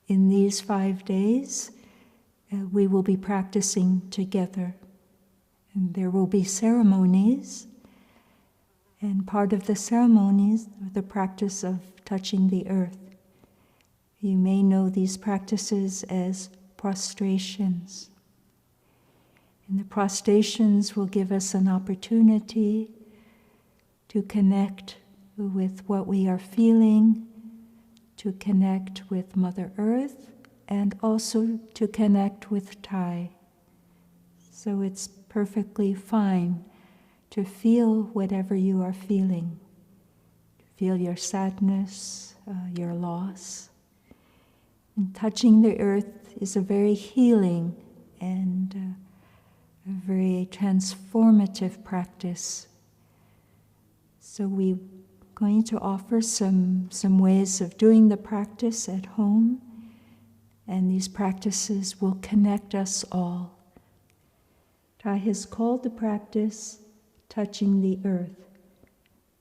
In these 5 days, we will be practicing together. And there will be ceremonies, and part of the ceremonies are the practice of touching the earth. You may know these practices as prostrations. And the prostrations will give us an opportunity to connect with what we are feeling, to connect with Mother Earth, and also to connect with Thai. So it's perfectly fine to feel whatever you are feeling. Feel your sadness, your loss. And touching the earth is a very healing and a very transformative practice. So we're going to offer some ways of doing the practice at home, and these practices will connect us all. Thai has called the practice touching the earth,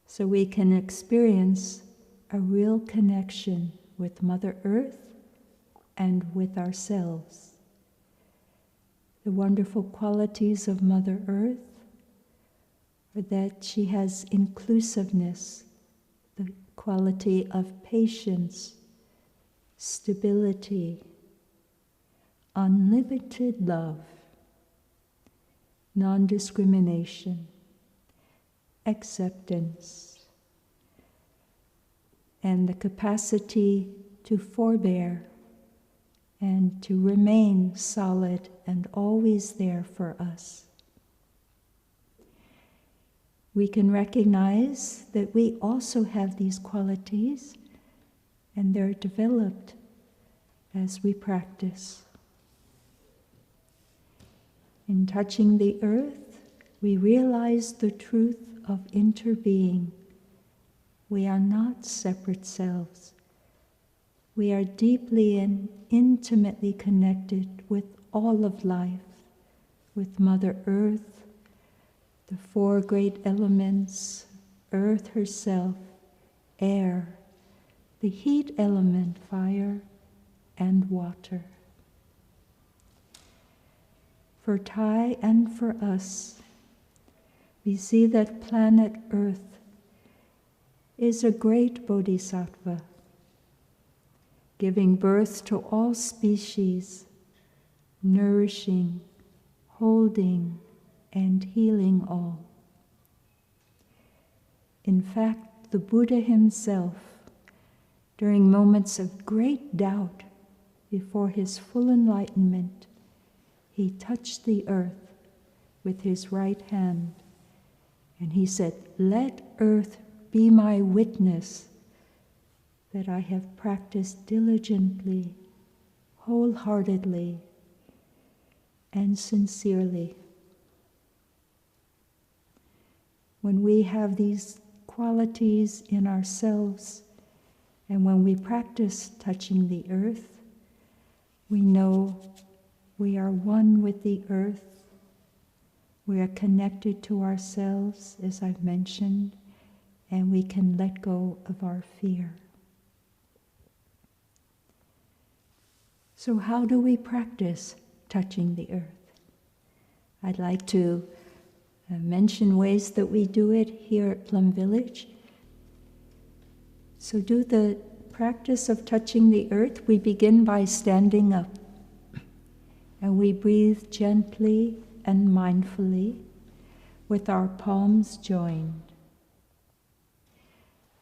so we can experience a real connection with Mother Earth and with ourselves. The wonderful qualities of Mother Earth are that she has inclusiveness, the quality of patience, stability, unlimited love, non-discrimination, acceptance, and the capacity to forbear and to remain solid and always there for us. We can recognize that we also have these qualities, and they're developed as we practice. In touching the earth, we realize the truth of interbeing. We are not separate selves. We are deeply and intimately connected with all of life, with Mother Earth, the 4 great elements, Earth herself, air, the heat element, fire, and water. For Thai and for us, we see that planet Earth is a great bodhisattva, giving birth to all species, nourishing, holding, and healing all. In fact, the Buddha himself, during moments of great doubt before his full enlightenment, he touched the earth with his right hand, and he said, "Let earth be my witness that I have practiced diligently, wholeheartedly, and sincerely." When we have these qualities in ourselves, and when we practice touching the earth, we know we are one with the earth. We are connected to ourselves, as I've mentioned, and we can let go of our fear. So how do we practice touching the earth? I'd like to mention ways that we do it here at Plum Village. So do the practice of touching the earth. We begin by standing up, and we breathe gently and mindfully with our palms joined.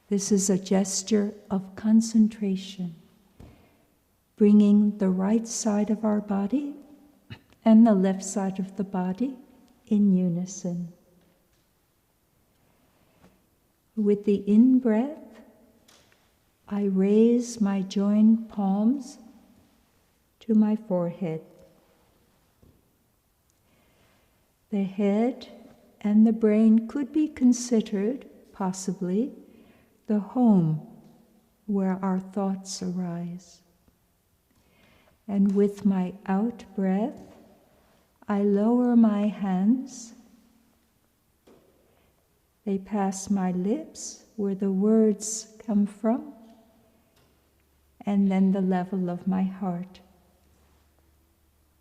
This is a gesture of concentration, bringing the right side of our body and the left side of the body in unison. With the in-breath, I raise my joined palms to my forehead. The head and the brain could be considered, possibly, the home where our thoughts arise. And with my out-breath, I lower my hands. They pass my lips where the words come from, and then the level of my heart.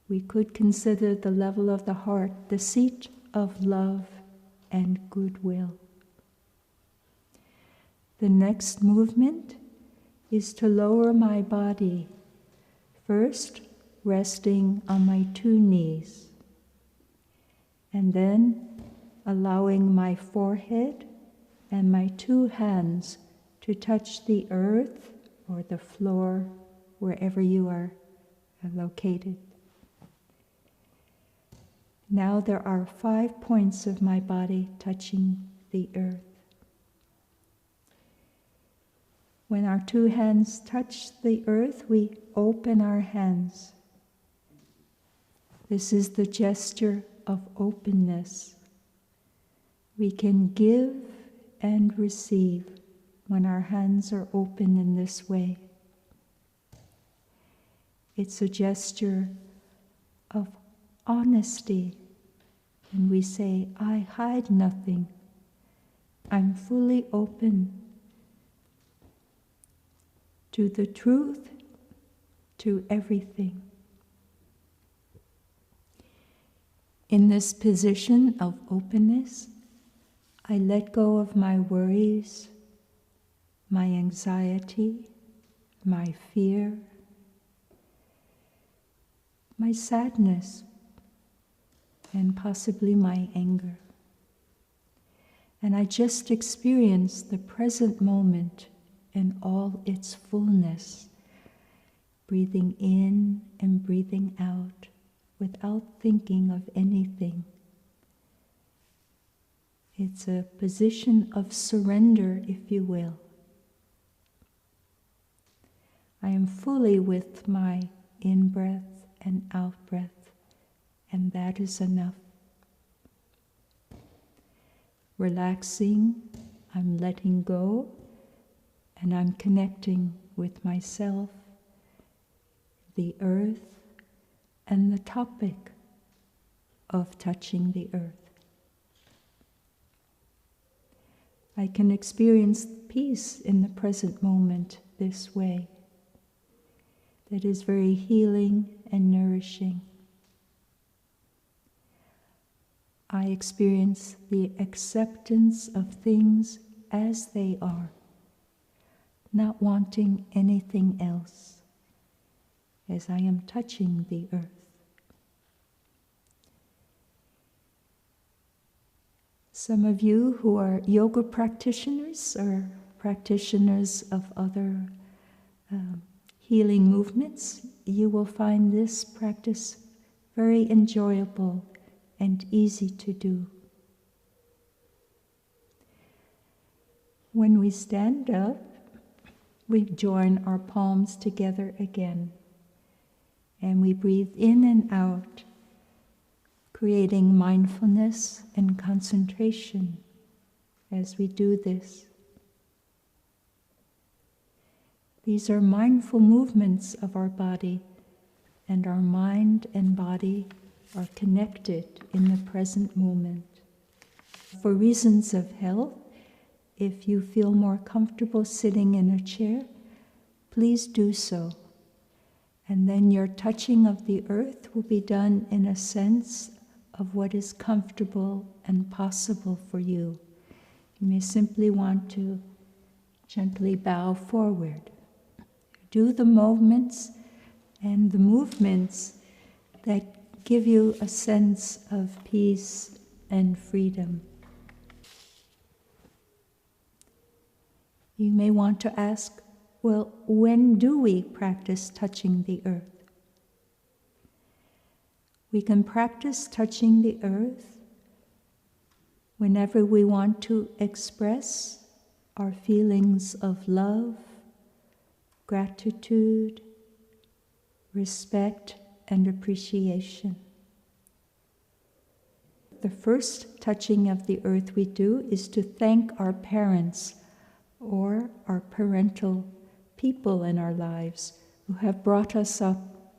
We could consider the level of the heart the seat of love and goodwill. The next movement is to lower my body, first resting on my 2 knees, and then allowing my forehead and my 2 hands to touch the earth or the floor, wherever you are located. Now there are 5 points of my body touching the earth. When our 2 hands touch the earth, we open our hands. This is the gesture of openness. We can give and receive when our hands are open in this way. It's a gesture of honesty, and we say, I hide nothing. I'm fully open to the truth, to everything. In this position of openness, I let go of my worries, my anxiety, my fear, my sadness, and possibly my anger. And I just experience the present moment in all its fullness, breathing in and breathing out without thinking of anything. It's a position of surrender, if you will. I am fully with my in-breath and out-breath, and that is enough. Relaxing, I'm letting go, and I'm connecting with myself, the earth, and the topic of touching the earth. I can experience peace in the present moment this way. That is very healing and nourishing. I experience the acceptance of things as they are, not wanting anything else, as I am touching the earth. Some of you who are yoga practitioners or practitioners of other healing movements, you will find this practice very enjoyable and easy to do. When we stand up, we join our palms together again, and we breathe in and out, creating mindfulness and concentration as we do this. These are mindful movements of our body, and our mind and body are connected in the present moment. For reasons of health, if you feel more comfortable sitting in a chair, please do so. And then your touching of the earth will be done in a sense of what is comfortable and possible for you. You may simply want to gently bow forward. Do the movements and the movements that give you a sense of peace and freedom. You may want to ask, well, when do we practice touching the earth? We can practice touching the earth whenever we want to express our feelings of love, gratitude, respect, and appreciation. The first touching of the earth we do is to thank our parents or our parental people in our lives who have brought us up,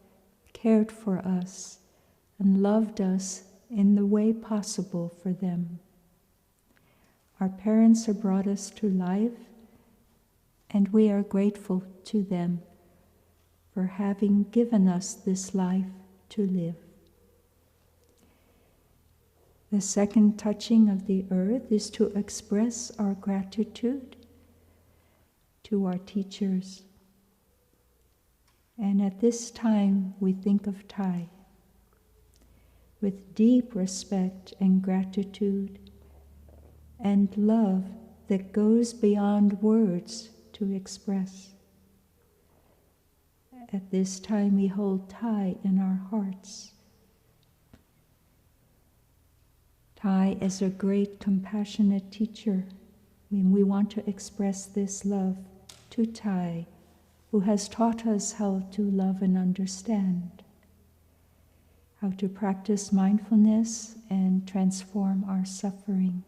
cared for us, and loved us in the way possible for them. Our parents have brought us to life, and we are grateful to them for having given us this life to live. The second touching of the earth is to express our gratitude to our teachers. And at this time, we think of Thai with deep respect and gratitude and love that goes beyond words to express. At this time, we hold Thai in our hearts. Thai is a great compassionate teacher. We want to express this love to Thai, who has taught us how to love and understand, how to practice mindfulness and transform our suffering.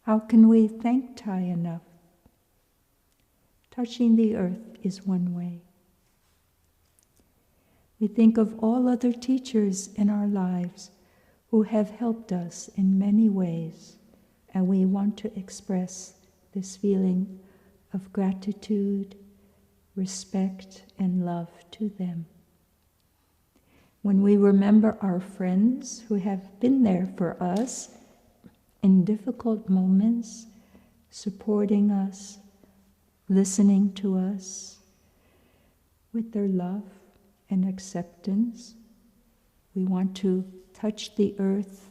How can we thank Thai enough? Touching the earth is one way. We think of all other teachers in our lives who have helped us in many ways, and we want to express this feeling of gratitude, respect, and love to them. When we remember our friends who have been there for us in difficult moments, supporting us, listening to us with their love and acceptance, we want to touch the earth,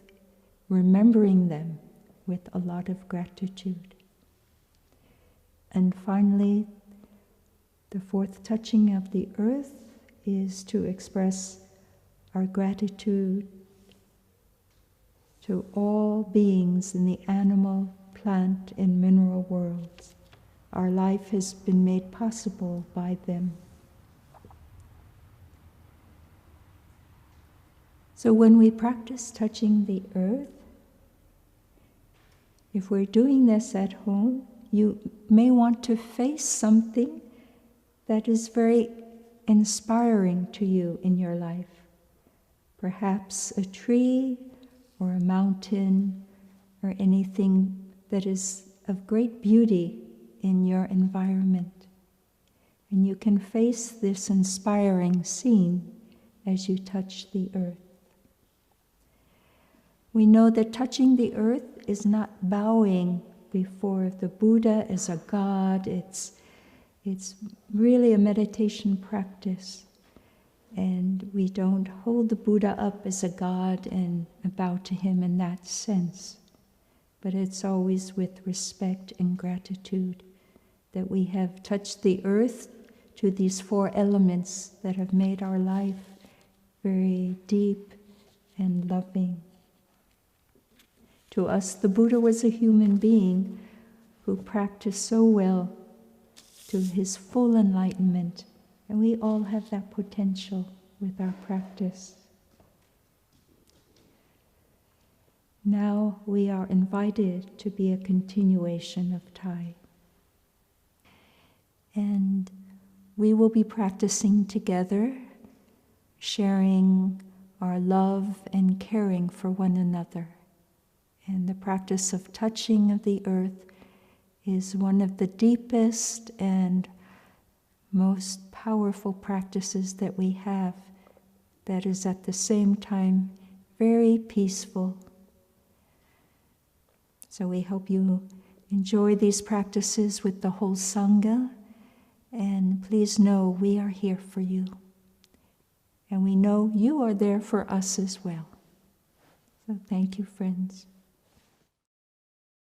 remembering them with a lot of gratitude. And finally, the fourth touching of the earth is to express our gratitude to all beings in the animal, plant, and mineral worlds. Our life has been made possible by them. So when we practice touching the earth, if we're doing this at home, you may want to face something that is very inspiring to you in your life. Perhaps a tree or a mountain or anything that is of great beauty in your environment. And you can face this inspiring scene as you touch the earth. We know that touching the earth is not bowing before the Buddha as a god. It's really a meditation practice. And we don't hold the Buddha up as a god and bow to him in that sense. But it's always with respect and gratitude that we have touched the earth to these four elements that have made our life very deep and loving. To us, the Buddha was a human being who practiced so well to his full enlightenment, and we all have that potential with our practice. Now we are invited to be a continuation of Thai. And we will be practicing together, sharing our love and caring for one another. And the practice of touching of the earth is one of the deepest and most powerful practices that we have, that is at the same time very peaceful. So we hope you enjoy these practices with the whole Sangha, and please know we are here for you. And we know you are there for us as well. So thank you, friends.